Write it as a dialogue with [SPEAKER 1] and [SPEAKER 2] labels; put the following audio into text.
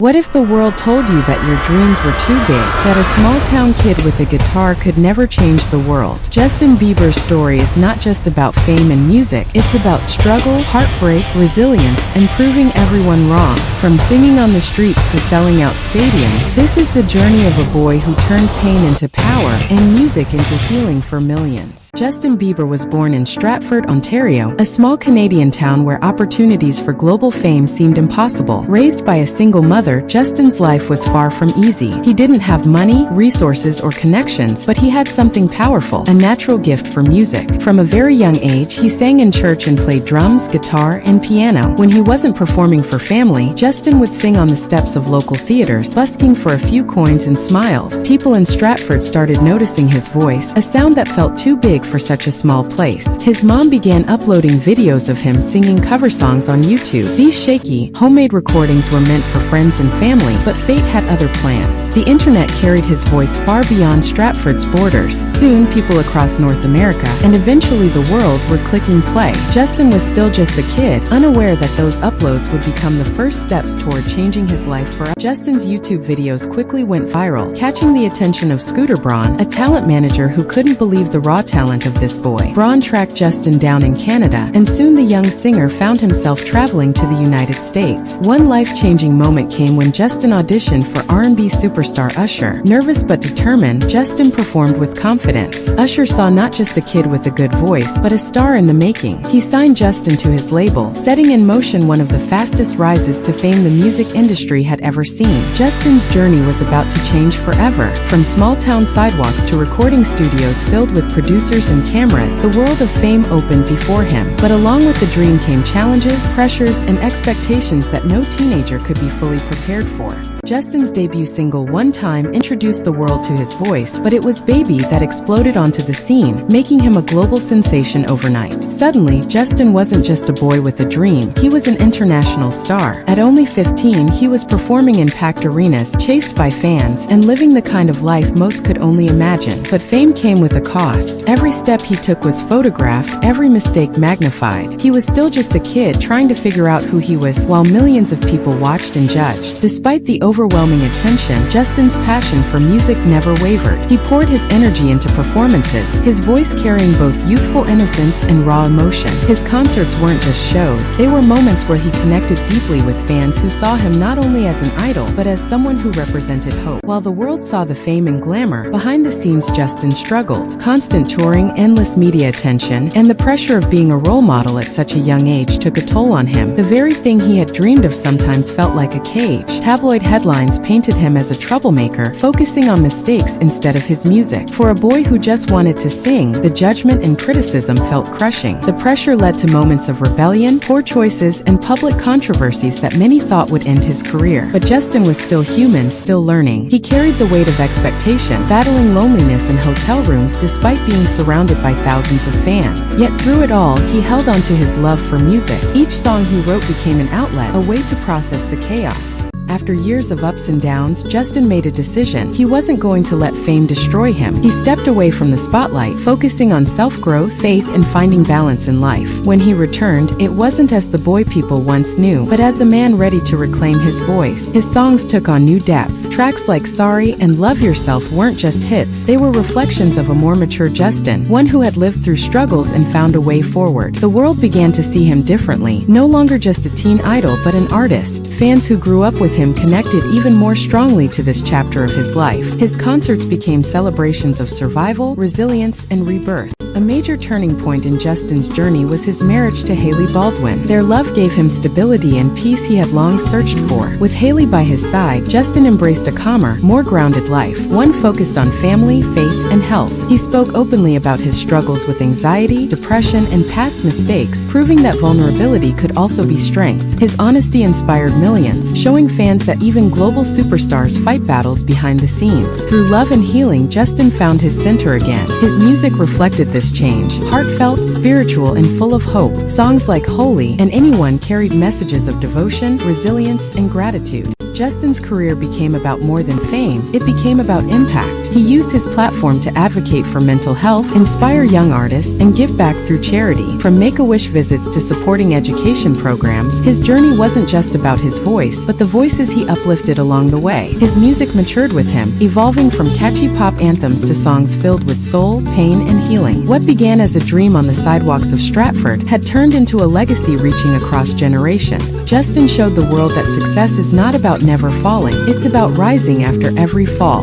[SPEAKER 1] What if the world told you that your dreams were too big, that a small-town kid with a guitar could never change the world? Justin Bieber's story is not just about fame and music, it's about struggle, heartbreak, resilience, and proving everyone wrong. From singing on the streets to selling out stadiums, this is the journey of a boy who turned pain into power and music into healing for millions. Justin Bieber was born in Stratford, Ontario, a small Canadian town where opportunities for global fame seemed impossible. Raised by a single mother, Justin's life was far from easy. He didn't have money, resources, or connections, but he had something powerful, a natural gift for music. From a very young age, he sang in church and played drums, guitar, and piano. When he wasn't performing for family, Justin would sing on the steps of local theaters, busking for a few coins and smiles. People in Stratford started noticing his voice, a sound that felt too big for such a small place. His mom began uploading videos of him singing cover songs on YouTube. These shaky, homemade recordings were meant for friends and family, but fate had other plans. The internet carried his voice far beyond Stratford's borders. Soon, people across North America, and eventually the world, were clicking play. Justin was still just a kid, unaware that those uploads would become the first steps toward changing his life forever. Justin's YouTube videos quickly went viral, catching the attention of Scooter Braun, a talent manager who couldn't believe the raw talent of this boy. Braun tracked Justin down in Canada, and soon the young singer found himself traveling to the United States. One life-changing moment came when Justin auditioned for R&B superstar Usher. Nervous but determined, Justin performed with confidence. Usher saw not just a kid with a good voice, but a star in the making. He signed Justin to his label, setting in motion one of the fastest rises to fame the music industry had ever seen. Justin's journey was about to change forever. From small-town sidewalks to recording studios filled with producers and cameras, the world of fame opened before him. But along with the dream came challenges, pressures, and expectations that no teenager could be fully prepared for. Justin's debut single One Time introduced the world to his voice, but it was Baby that exploded onto the scene, making him a global sensation overnight. Suddenly, Justin wasn't just a boy with a dream, he was an international star. At only 15, he was performing in packed arenas, chased by fans, and living the kind of life most could only imagine. But fame came with a cost. Every step he took was photographed, every mistake magnified. He was still just a kid trying to figure out who he was, while millions of people watched and judged. Despite the overwhelming attention, Justin's passion for music never wavered. He poured his energy into performances, his voice carrying both youthful innocence and raw emotion. His concerts weren't just shows, they were moments where he connected deeply with fans who saw him not only as an idol, but as someone who represented hope. While the world saw the fame and glamour, behind the scenes Justin struggled. Constant touring, endless media attention, and the pressure of being a role model at such a young age took a toll on him. The very thing he had dreamed of sometimes felt like a cage. Tabloid headlines painted him as a troublemaker, focusing on mistakes instead of his music. For a boy who just wanted to sing, the judgment and criticism felt crushing. The pressure led to moments of rebellion, poor choices, and public controversies that many thought would end his career. But Justin was still human, still learning. He carried the weight of expectation, battling loneliness in hotel rooms despite being surrounded by thousands of fans. Yet through it all, he held on to his love for music. Each song he wrote became an outlet, a way to process the chaos. After years of ups and downs, Justin made a decision. He wasn't going to let fame destroy him. He stepped away from the spotlight, focusing on self-growth, faith, and finding balance in life. When he returned, it wasn't as the boy people once knew, but as a man ready to reclaim his voice. His songs took on new depth. Tracks like Sorry and Love Yourself weren't just hits, they were reflections of a more mature Justin, one who had lived through struggles and found a way forward. The world began to see him differently, no longer just a teen idol but an artist. Fans who grew up with him connected even more strongly to this chapter of his life. His concerts became celebrations of survival, resilience, and rebirth. A major turning point in Justin's journey was his marriage to Hailey Baldwin. Their love gave him stability and peace he had long searched for. With Hailey by his side, Justin embraced a calmer, more grounded life, one focused on family, faith, and health. He spoke openly about his struggles with anxiety, depression, and past mistakes, proving that vulnerability could also be strength. His honesty inspired millions, showing fans that even global superstars fight battles behind the scenes. Through love and healing, Justin found his center again. His music reflected this change, heartfelt, spiritual, and full of hope. Songs like Holy and Anyone carried messages of devotion, resilience, and gratitude. Justin's career became about more than fame, it became about impact. He used his platform to advocate for mental health, inspire young artists, and give back through charity. From Make-A-Wish visits to supporting education programs, his journey wasn't just about his voice, but the voices he uplifted along the way. His music matured with him, evolving from catchy pop anthems to songs filled with soul, pain, and healing. What began as a dream on the sidewalks of Stratford had turned into a legacy reaching across generations. Justin showed the world that success is not about never falling, it's about rising after every fall.